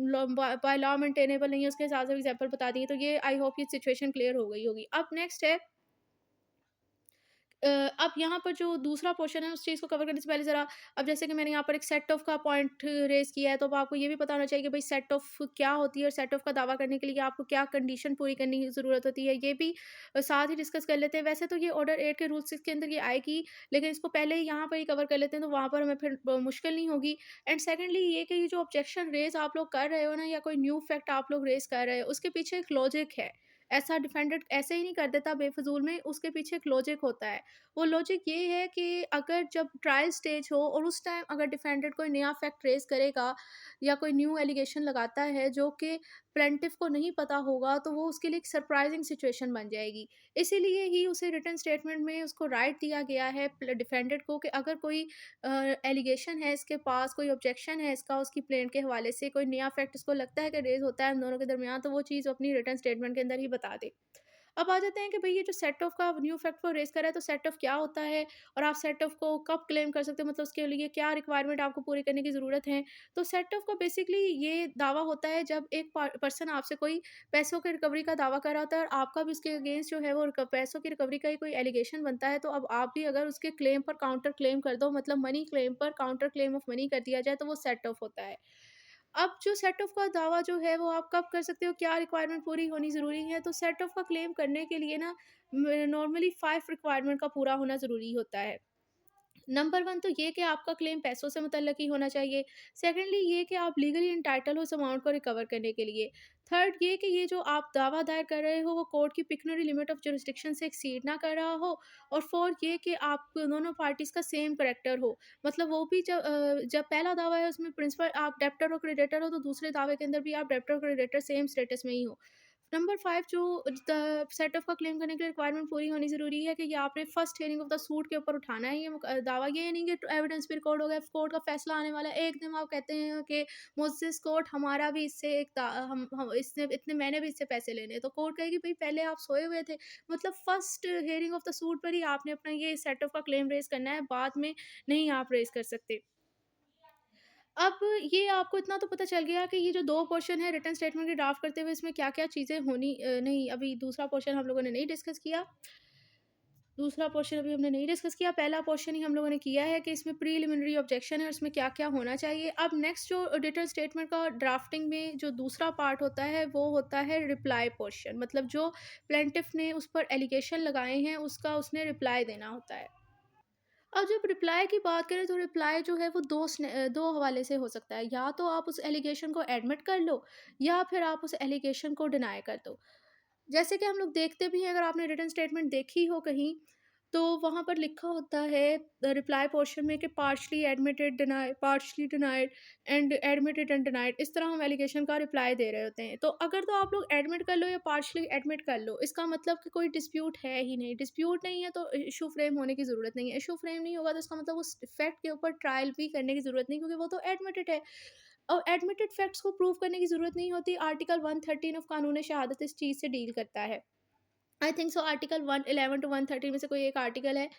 लॉ बाय लॉ मेंटेनेबल नहीं है, उसके हिसाब से एग्ज़ाम्पल बता दी। तो ये आई होप ये सिचुएशन क्लियर हो गई होगी। अब नेक्स्ट है अब यहाँ पर जो दूसरा पोर्शन है उस चीज़ को कवर करने से पहले ज़रा, अब जैसे कि मैंने यहाँ पर एक सेट ऑफ का पॉइंट रेज़ किया है, तो अब आपको ये भी पता होना चाहिए कि भई सेट ऑफ क्या होती है और सेट ऑफ का दावा करने के लिए आपको क्या कंडीशन पूरी करने की ज़रूरत होती है, ये भी साथ ही डिस्कस कर लेते हैं। वैसे तो ये ऑर्डर 8 के रूल 6 के अंदर ये आएगी, लेकिन इसको पहले ही यहाँ पर ही कवर कर लेते हैं, तो वहाँ पर हमें फिर मुश्किल नहीं होगी। एंड सेकंडली ये कि ये जो ऑब्जेक्शन रेज़ आप लोग कर रहे हो ना, या कोई न्यू फैक्ट आप लोग रेज़ कर रहे हो, उसके पीछे एक लॉजिक है। ऐसा डिफेंडेंट ऐसे ही नहीं कर देता बेफिज़ूल में, उसके पीछे एक लॉजिक होता है। वो लॉजिक ये है कि अगर जब ट्रायल स्टेज हो और उस टाइम अगर डिफेंडेंट कोई नया फैक्ट रेज़ करेगा या कोई न्यू एलिगेशन लगाता है जो कि प्लेंटिफ को नहीं पता होगा, तो वो उसके लिए एक सरप्राइजिंग सिचुएशन बन जाएगी। इसीलिए ही उसे रिटन स्टेटमेंट में उसको राइट दिया गया है डिफेंडेंट को कि अगर कोई एलिगेशन है इसके पास, कोई ऑब्जेक्शन है इसका उसकी प्लेंट के हवाले से, कोई नया फैक्ट इसको लगता है कि रेज़ होता है उन दोनों के दरमियान, तो वो चीज़ अपनी रिटन स्टेटमेंट के अंदर ही बता दे। अब आ जाते हैं कि भई ये जो सेट ऑफ का न्यू फैक्ट को रेज़ करा है, तो सेट ऑफ क्या होता है और आप सेट ऑफ को कब क्लेम कर सकते हो, मतलब उसके लिए क्या रिक्वायरमेंट आपको पूरी करने की ज़रूरत है। तो सेट ऑफ का बेसिकली ये दावा होता है जब एक पर्सन आपसे कोई पैसों की रिकवरी का दावा कर रहा होता है और आपका भी उसके अगेंस्ट जो है वो पैसों की रिकवरी का ही कोई एलिगेशन बनता है, तो अब आप भी अगर उसके क्लेम पर काउंटर क्लेम कर दो, मतलब मनी क्लेम पर काउंटर क्लेम ऑफ मनी कर दिया जाए, तो वो सेट ऑफ होता है। अब जो सेट ऑफ का दावा जो है वो आप कब कर सकते हो, क्या रिक्वायरमेंट पूरी होनी ज़रूरी है? तो सेट ऑफ का क्लेम करने के लिए ना नॉर्मली 5 रिक्वायरमेंट का पूरा होना ज़रूरी होता है। नंबर 1 तो ये कि आपका क्लेम पैसों से मुतल्लक ही होना चाहिए। सेकंडली ये कि आप लीगली एंटाइटल हो उस अमाउंट को रिकवर करने के लिए। थर्ड ये कि ये जो आप दावा दायर कर रहे हो वो कोर्ट की पिक्यूनरी लिमिट ऑफ जुरिसडिक्शन से एक्सीड ना कर रहा हो। और फोर्थ ये कि आप दोनों पार्टीज़ का सेम करैक्टर हो। मतलब वो भी जब पहला दावा है उसमें प्रिंसिपल आप डेब्टर और क्रेडिटर हो, तो दूसरे दावे के अंदर भी आप डेब्टर और क्रेडिटर सेम स्टेटस में ही हो। नंबर 5 जो सेट ऑफ का क्लेम करने के लिए रिक्वायरमेंट पूरी होनी ज़रूरी है कि ये आपने first hearing of the suit के ऊपर उठाना है ये दावा। ये नहीं कि एविडेंस भी रिकॉर्ड हो गया, कोर्ट का फैसला आने वाला है, एकदम आप कहते हैं कि मुझसे कोर्ट हमारा भी इससे हम इसने इतने मैंने भी इससे पैसे लेने हैं, तो कोर्ट कहेगी भाई पहले आप सोए हुए थे। मतलब first hearing of the suit पर ही आपने अपना ये सेट ऑफ का क्लेम रेज करना है, बाद में नहीं आप रेज कर सकते। अब ये आपको इतना तो पता चल गया कि ये जो 2 पोर्शन है रिटन स्टेटमेंट के ड्राफ्ट करते हुए इसमें क्या-क्या चीज़ें होनी नहीं, अभी दूसरा पोर्शन हम लोगों ने नहीं डिस्कस किया। दूसरा पोर्शन अभी हमने नहीं डिस्कस किया, पहला पोर्शन ही हम लोगों ने किया है कि इसमें प्रीलिमिनरी ऑब्जेक्शन है और इसमें क्या-क्या होना चाहिए। अब नेक्स्ट जो रिटन स्टेटमेंट का ड्राफ्टिंग में जो दूसरा पार्ट होता है, वो होता है रिप्लाई पोर्शन। मतलब जो प्लेंटिफ ने उस पर एलिगेशन लगाए हैं, उसका उसने रिप्लाई देना होता है। अब जब रिप्लाई की बात करें तो रिप्लाई जो है वो 2 हवाले से हो सकता है। या तो आप उस एलिगेशन को एडमिट कर लो या फिर आप उस एलिगेशन को डिनाई कर दो। जैसे कि हम लोग देखते भी हैं, अगर आपने रिटन स्टेटमेंट देखी हो कहीं, तो वहाँ पर लिखा होता है रिप्लाई पोर्शन में कि partially admitted, deny, partially denied and admitted and denied, इस तरह हम एलिगेशन का रिप्लाई दे रहे होते हैं। तो अगर तो आप लोग एडमिट कर लो या पार्शली एडमिट कर लो, इसका मतलब कि कोई डिस्प्यूट है ही नहीं। डिस्प्यूट नहीं है तो इशू फ्रेम होने की ज़रूरत नहीं है। इशू फ्रेम नहीं होगा तो इसका मतलब उस फैक्ट के ऊपर ट्रायल भी करने की ज़रूरत नहीं, क्योंकि वो तो एडमिटेड है। और एडमिटेड फैक्ट्स को प्रूव करने की ज़रूरत नहीं होती। आर्टिकल 113 ऑफ कानून शहादत इस चीज़ से डील करता है। I think so article 111 to 113 में से कोई एक आर्टिकल है।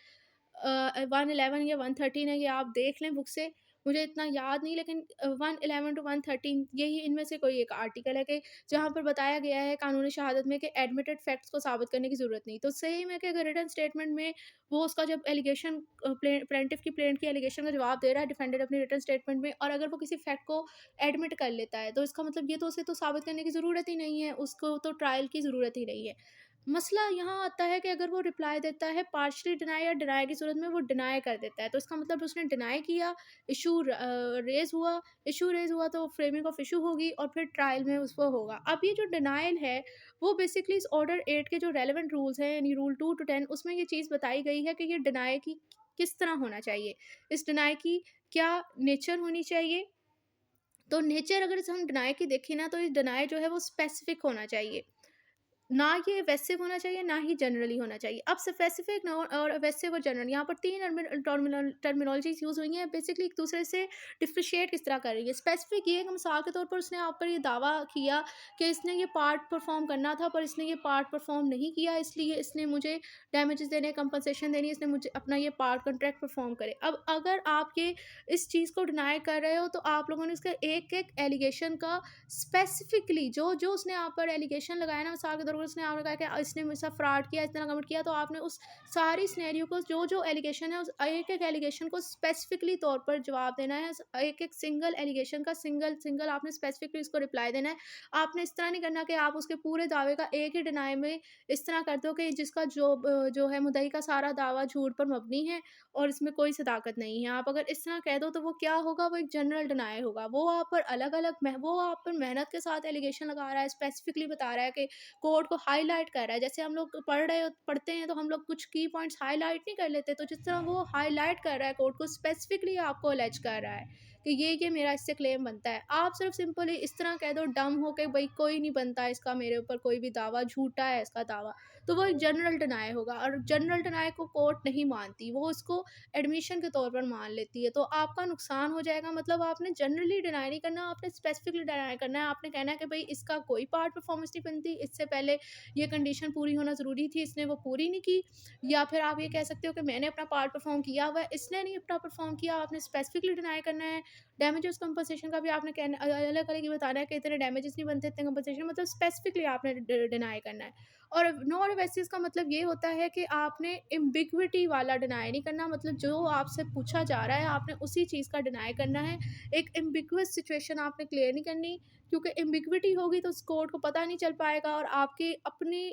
111 या 113 है, ये आप देख लें बुक से, मुझे इतना याद नहीं, लेकिन 111 टू 113 यही इनमें से कोई एक आर्टिकल है कि जहाँ पर बताया गया है कानूनी शहादत में कि एडमिटेड फैक्ट्स को साबित करने की ज़रूरत नहीं। तो सेम है कि अगर रिटन स्टेटमेंट में वो उसका जब एलिगेशन प्लेंटिफ की प्लेंट की एलिगेशन का जवाब दे रहा है डिफेंडेड अपनी रिटन स्टेटमेंट में, और अगर वो किसी फैक्ट को एडमिट कर लेता है, तो इसका मतलब ये तो उसे तो साबित करने की ज़रूरत ही नहीं है, उसको तो ट्रायल की ज़रूरत ही नहीं है। मसला यहाँ आता है कि अगर वो रिप्लाई देता है पार्शियली डिनाई या डिनाई की सूरत में वो डिनाई कर देता है, तो इसका मतलब उसने डिनाई किया, इशू रेज हुआ तो फ्रेमिंग ऑफ इशू होगी और फिर ट्रायल में उसको होगा। अब ये जो डिनाइल है वो बेसिकली इस ऑर्डर 8 के जो रेलेवेंट रूल्स हैं, यानी रूल 2 टू 10, उसमें ये चीज़ बताई गई है कि ये डिनाई की किस तरह होना चाहिए, इस डिनाई की क्या नेचर होनी चाहिए। तो नेचर अगर हम डिनाई की देखें ना, तो इस डिनाई जो है वो स्पेसिफिक होना चाहिए, ना ये एवेसिव होना चाहिए, ना ही जनरली होना चाहिए। अब स्पेसिफिक और एवेसिव और जनरल, यहाँ पर 3 टर्मिनोलॉजीज़ यूज़ हुई हैं, बेसिकली एक दूसरे से डिफरेंशिएट किस तरह कर रही है। स्पेसिफिक ये है कि मिसाल के तौर पर उसने आप पर ये दावा किया कि इसने ये पार्ट परफॉर्म करना था, पर इसने ये पार्ट परफॉर्म नहीं किया, इसलिए इसने मुझे डैमेजेस देने, कंपनसेशन देनी, इसने मुझे अपना ये पार्ट कॉन्ट्रैक्ट परफॉर्म करे। अब अगर आप ये इस चीज़ को डिनाई कर रहे हो, तो आप लोगों ने इसका एक एक एलिगेशन का स्पेसिफिकली जो जो उसने आप पर एलिगेशन लगाया ना, मिसाल के तौर पर उसने आपने कहा कि इसने मेरे साथ फ्रॉड किया, इस तरह कमिट किया, तो आपने उस सारी सिनेरियो को जो जो एलिगेशन है उस एक एक एलिगेशन को स्पेसिफिकली तौर पर जवाब देना है। एक एक सिंगल एलिगेशन का सिंगल सिंगल आपने स्पेसिफिकली उसको रिप्लाई देना है। आपने इस तरह नहीं करना कि आप उसके पूरे दावे का एक ही डिनाई में इस तरह कर दो कि जिसका जो है मुद्दई का सारा दावा झूठ पर मबनी है और इसमें कोई सदाकत नहीं है। आप अगर इस तरह कह दो तो वो क्या होगा, वो एक जनरल डिनाई होगा। वो आप पर अलग-अलग वो आप पर मेहनत के साथ एलिगेशन लगा रहा है, स्पेसिफिकली बता रहा है कि कोड को हाइलाइट कर रहा है। जैसे हम लोग पढ़ते हैं तो हम लोग कुछ की पॉइंट्स हाइलाइट नहीं कर लेते, तो जिस तरह वो हाइलाइट कर रहा है कोड को, स्पेसिफिकली आपको अलैज कर रहा है कि ये मेरा इससे क्लेम बनता है। आप सिर्फ सिंपली इस तरह कह दो डम हो के भई कोई नहीं बनता इसका, मेरे ऊपर कोई भी दावा, झूठा है इसका दावा, तो वो एक जनरल डिनाई होगा, और जनरल डिनाई को कोर्ट नहीं मानती, वो उसको एडमिशन के तौर पर मान लेती है। तो आपका नुकसान हो जाएगा। मतलब आपने जनरली डिनाई नहीं करना, आपने स्पेसिफिकली डिनाई करना है। आपने कहना है कि भाई इसका कोई पार्ट परफॉर्मेंस नहीं बनती, इससे पहले ये कंडीशन पूरी होना ज़रूरी थी, इसने वो पूरी नहीं की। या फिर आप ये कह सकते हो कि मैंने अपना पार्ट परफॉर्म किया हुआ है, इसने नहीं अपना परफॉर्म किया। आपने स्पेसिफिकली डिनाई करना है। डैमेजेस कंपनसेशन का भी आपने कहना अलग अलग ही बताना है कि इतने डैमेजेस नहीं बनते, इतने कंपनसेशन, मतलब स्पेसिफिकली आपने डिनाई करना है। और नॉन एवेसिव का मतलब ये होता है कि आपने एम्बिग्विटी वाला डिनाई नहीं करना, मतलब जो आपसे पूछा जा रहा है आपने उसी चीज़ का डिनाई करना है। एक एम्बिगुअस सिचुएशन आपने क्लियर नहीं करनी, क्योंकि एम्बिग्विटी होगी तो उस कोर्ट को पता नहीं चल पाएगा और आपके अपनी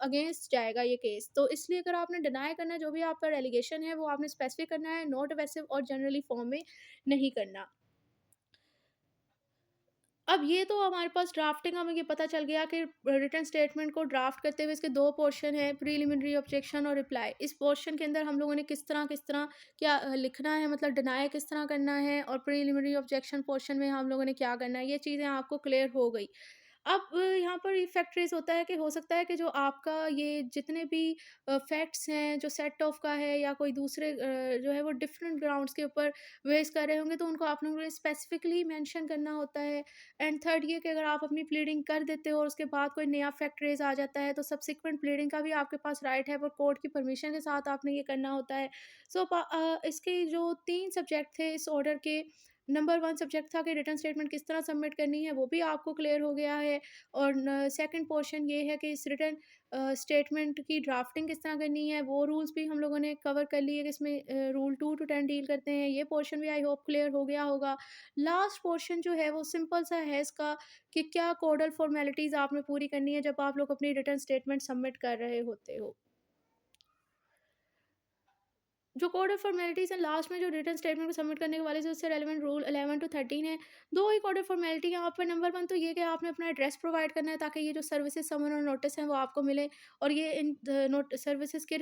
अगेंस्ट जाएगा ये केस। तो इसलिए अगर आपने डिनाई करना है, जो भी आप पर एलिगेशन है वो आपने स्पेसिफिक करना है, नॉट एवेसिव और जनरली फॉर्म में नहीं करना। अब ये तो हमारे पास ड्राफ्टिंग, हमें ये पता चल गया कि रिटन स्टेटमेंट को ड्राफ्ट करते हुए इसके 2 पोर्शन हैं, प्रीलिमिनरी ऑब्जेक्शन और रिप्लाई। इस पोर्शन के अंदर हम लोगों ने किस तरह क्या लिखना है, मतलब डिनाई किस तरह करना है, और प्रीलिमिनरी ऑब्जेक्शन पोर्शन में हम लोगों ने क्या करना है, ये चीज़ें आपको क्लियर हो गई। अब यहाँ पर ये फैक्ट रेज़ होता है कि हो सकता है कि जो आपका ये जितने भी फैक्ट्स हैं, जो सेट ऑफ का है या कोई दूसरे जो है वो डिफरेंट ग्राउंड्स के ऊपर बेस कर रहे होंगे, तो उनको आप लोगों ने स्पेसिफिकली मेंशन करना होता है। एंड थर्ड ये कि अगर आप अपनी प्लीडिंग कर देते हो और उसके बाद कोई नया फैक्ट रेज़ आ जाता है, तो सब्सिक्वेंट प्लीडिंग का भी आपके पास राइट है, पर कोर्ट की परमिशन के साथ आपने ये करना होता है। इसके जो 3 सब्जेक्ट थे इस ऑर्डर के, नंबर 1 सब्जेक्ट था कि रिटन स्टेटमेंट किस तरह सबमिट करनी है, वो भी आपको क्लियर हो गया है। और सेकंड पोर्शन ये है कि इस रिटन स्टेटमेंट की ड्राफ्टिंग किस तरह करनी है, वो रूल्स भी हम लोगों ने कवर कर लिए कि इसमें रूल 2 टू 10 डील करते हैं। ये पोर्शन भी आई होप क्लियर हो गया होगा। लास्ट पोर्शन जो है वो सिंपल सा है इसका, कि क्या कोडल फॉर्मेलिटीज़ आपने पूरी करनी है जब आप लोग अपनी रिटन स्टेटमेंट सबमिट कर रहे होते हो। जो कोड ऑफ फॉर्मेलिटीज़ हैं लास्ट में, जो रिटन स्टेटमेंट को सबमिट करने के वाले से उससे रेलेवेंट रूल 11 टू 13 है। 2 ही कोड ऑफ फॉर्मेलिटी है यहाँ पे। नंबर 1 तो ये कि आपने अपना एड्रेस प्रोवाइड करना है, ताकि ये जो सर्विसेज समन और नोटिस हैं वो आपको मिले, और ये इन नोट सर्विसेज के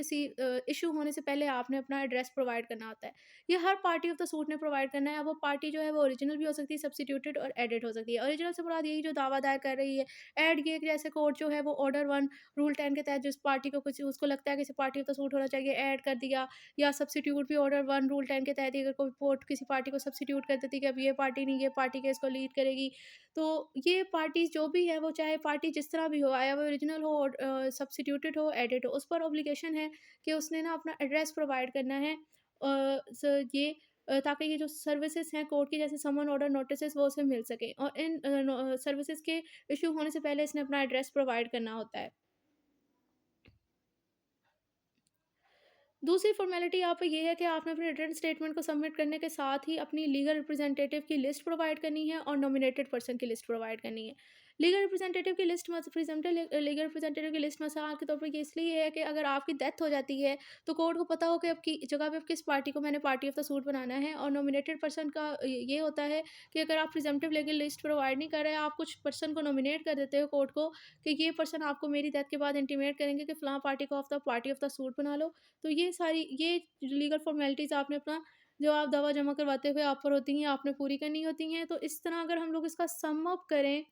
इशू होने से पहले आपने अपना एड्रेस प्रोवाइड करना होता है। ये हर पार्टी ऑफ द सूट ने प्रोवाइड करना है। अब वो पार्टी जो है वो ओरिजिनल भी हो सकती है, सब्स्टिट्यूटेड और एडिट हो सकती है। ओरिजिनल से मुराद यही जो दावा दायर कर रही है। एड ये कि जैसे कोर्ट जो है वो ऑर्डर 1 रूल 10 के तहत जिस पार्टी को कुछ उसको लगता है कि पार्टी ऑफ द सूट होना चाहिए, ऐड कर दिया, या सब्स्टिट्यूट भी ऑर्डर 1 रूल 10 के तहत ही अगर कोई कोर्ट किसी पार्टी को सब्स्टिट्यूट कर देती है कि अब ये पार्टी नहीं, ये पार्टी केस को लीड करेगी। तो ये पार्टीज़ जो भी है, वो चाहे पार्टी जिस तरह भी हो, आया वो ओरिजिनल हो और सब्स्टिट्यूटेड हो, एडिट हो, उस पर ऑब्लिगेशन है कि उसने ना अपना एड्रेस प्रोवाइड करना है। ये ताकि ये जो सर्विसेज़ हैं कोर्ट की, जैसे समन ऑर्डर नोटिसेस, वो उसे मिल सकें, और इन सर्विसेज़ के इश्यू होने से पहले इसने अपना एड्रेस प्रोवाइड करना होता है। दूसरी फॉर्मेलिटी यहाँ पे ये है कि आपने अपने रिटर्न स्टेटमेंट को सबमिट करने के साथ ही अपनी लीगल रिप्रेजेंटेटिव की लिस्ट प्रोवाइड करनी है और नॉमिनेटेड पर्सन की लिस्ट प्रोवाइड करनी है। लीगल रिप्रेजेंटेटिव की लिस्ट लीगल रिप्रेजेंटेटिव की लिस्ट मिसाल के तौर पर ये इसलिए है कि अगर आपकी डेथ हो जाती है तो कोर्ट को पता हो कि अब की जगह पे अब किस पार्टी को मैंने पार्टी ऑफ द सूट बनाना है। और नॉमिनेटेड पर्सन का ये होता है कि अगर आप प्रिजम्पटिव लीगल लिस्ट प्रोवाइड नहीं कर रहे, आप कुछ पर्सन को नॉमिनेट कर देते हो कोर्ट को कि ये पर्सन आपको मेरी डेथ के बाद इंटीमेट करेंगे कि फलां पार्टी को of the party of the suit बना लो। तो ये लीगल फॉर्मेलिटीज़ आपने अपना जो आप दवा जमा करवाते हुए आप पर होती हैं, आपने पूरी करनी होती हैं। तो इस तरह अगर हम लोग इसका सम अप करें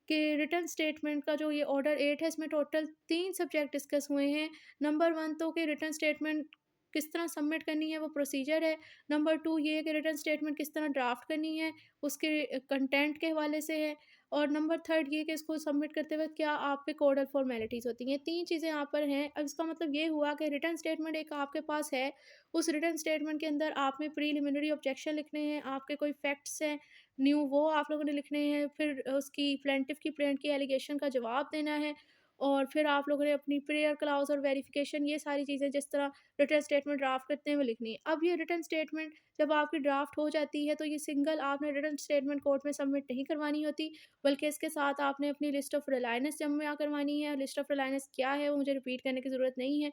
कि रिटर्न स्टेटमेंट का जो ये ऑर्डर 8 है, इसमें टोटल 3 सब्जेक्ट डिस्कस हुए हैं। नंबर 1 तो कि रिटर्न स्टेटमेंट किस तरह सबमिट करनी है, वो प्रोसीजर है। नंबर 2 ये है कि रिटर्न स्टेटमेंट किस तरह ड्राफ्ट करनी है, उसके कंटेंट के हवाले से है। और नंबर 3 ये कि इसको सबमिट करते वक़्त क्या आप पे कोड और फॉर्मेलिटीज़ होती हैं। 3 चीज़ें यहाँ पर हैं। अब इसका मतलब ये हुआ कि रिटर्न स्टेटमेंट एक आपके पास है, उस रिटर्न स्टेटमेंट के अंदर आपने प्रीलिमिनरी ऑब्जेक्शन लिखने हैं, आपके कोई फैक्ट्स हैं न्यू, वो आप लोगों ने लिखने हैं, फिर उसकी प्लेंटिफ की प्लेंट की एलिगेशन का जवाब देना है, और फिर आप लोगों ने अपनी प्रेयर क्लाउज़ और वेरिफिकेशन, ये सारी चीज़ें जिस तरह रिटर्न स्टेटमेंट ड्राफ्ट करते हैं वो लिखनी है। अब ये रिटर्न स्टेटमेंट जब आपकी ड्राफ्ट हो जाती है तो ये सिंगल आपने रिटर्न स्टेटमेंट कोर्ट में सबमिट नहीं करवानी होती, बल्कि इसके साथ आपने अपनी लिस्ट ऑफ रिलायंस जमा करवानी है। लिस्ट ऑफ रिलायंस क्या है वो मुझे रिपीट करने की ज़रूरत नहीं है।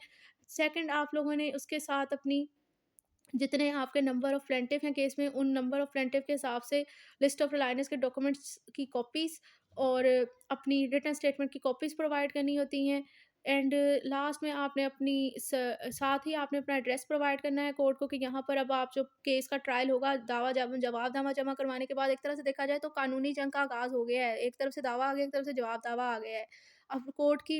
सेकंड, आप लोगों ने उसके साथ अपनी जितने आपके नंबर ऑफ प्लेंटिफ हैं केस में, उन नंबर ऑफ प्लेंटिफ के हिसाब से लिस्ट ऑफ रिलायंस के डॉक्यूमेंट्स की कॉपीज़ और अपनी रिटर्न स्टेटमेंट की कॉपीज़ प्रोवाइड करनी होती हैं। एंड लास्ट में आपने अपनी साथ ही आपने अपना एड्रेस प्रोवाइड करना है कोर्ट को कि यहाँ पर अब आप जो केस का ट्रायल होगा, दावा जवाबनामा जमा करवाने के बाद एक तरह से देखा जाए तो कानूनी जंग का आगाज़ हो गया है। एक तरफ से दावा आ गया, एक तरफ से जवाब दावा आ गया है। अब कोर्ट की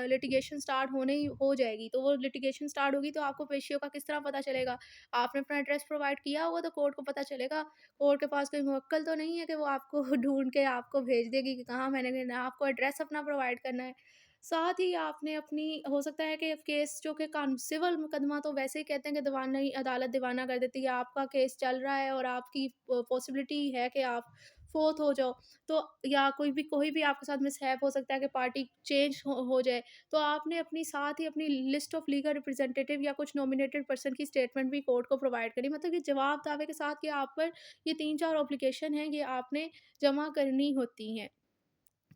लिटिगेशन स्टार्ट होने ही हो जाएगी, तो वो लिटिगेशन स्टार्ट होगी तो आपको पेशियों का किस तरह पता चलेगा? आपने अपना एड्रेस प्रोवाइड किया होगा तो कोर्ट को पता चलेगा। कोर्ट के पास कोई मुवक्किल तो नहीं है कि वो आपको ढूँढ के आपको भेज देगी कि कहाँ मैंने देना है, आपको एड्रेस अपना प्रोवाइड करना है। साथ ही आपने अपनी, हो सकता है कि केस जो कि सिविल मुकदमा तो वैसे ही कहते हैं कि दीवानी अदालत दीवाना कर देती है। आपका केस चल रहा है और आपकी पॉसिबिलिटी है कि आप फोर्थ हो जाओ, तो या कोई भी आपके साथ मिसहैप हो सकता है कि पार्टी चेंज हो जाए। तो आपने अपनी साथ ही अपनी लिस्ट ऑफ लीगल रिप्रेजेंटेटिव या कुछ नॉमिनेटेड पर्सन की स्टेटमेंट भी कोर्ट को प्रोवाइड करी। मतलब ये जवाब दावे के साथ कि आप पर ये 3-4 ऑब्लिगेशन हैं, ये आपने जमा करनी होती हैं।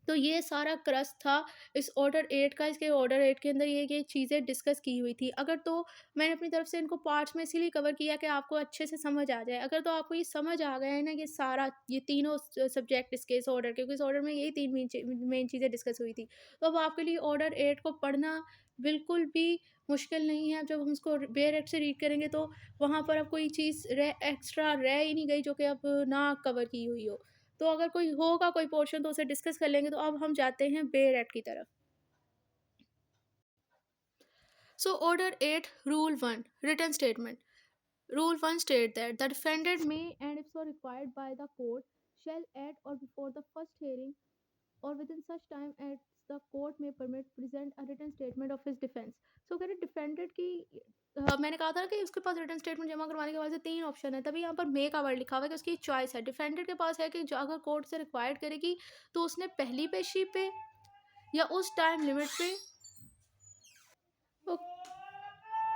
तो ये सारा क्रक्स था इस ऑर्डर 8 का। इसके ऑर्डर 8 के अंदर ये चीज़ें डिस्कस की हुई थी। अगर तो मैंने अपनी तरफ से इनको पार्ट्स में इसीलिए कवर किया कि आपको अच्छे से समझ आ जाए। अगर तो आपको ये समझ आ गया है ना, ये सारा ये तीनों सब्जेक्ट इसके इस ऑर्डर, क्योंकि इस ऑर्डर में यही 3 मेन चीज़ें डिस्कस हुई थी। तो अब आपके लिए ऑर्डर 8 को पढ़ना बिल्कुल भी मुश्किल नहीं है। जब हम इसको बेयर एक्ट से रीड करेंगे तो वहाँ पर अब कोई चीज़ एक्स्ट्रा रह ही नहीं गई जो कि अब ना कवर की हुई हो। तो अगर कोई होगा कोई पोर्शन तो उसे डिस्कस कर लेंगे। तो अब हम जाते हैं बेयर एक्ट की तरफ। So order 8 rule 1 written statement. Rule 1 state that the defendant may, and if so required by the court, shall at or before the first hearing or within such time as the court may permit, present a written statement of his defense. So कह रहे defendant की मैंने कहा था ना कि उसके पास written statement जमा करवाने के बाद से 3 ऑप्शन है, तभी यहाँ पर मे का वर्ड लिखा हुआ है कि उसकी चॉइस है। डिफेंडेंट के पास है कि जो अगर कोर्ट से रिक्वायर्ड करेगी तो उसने पहली पेशी पे या उस टाइम लिमिट पे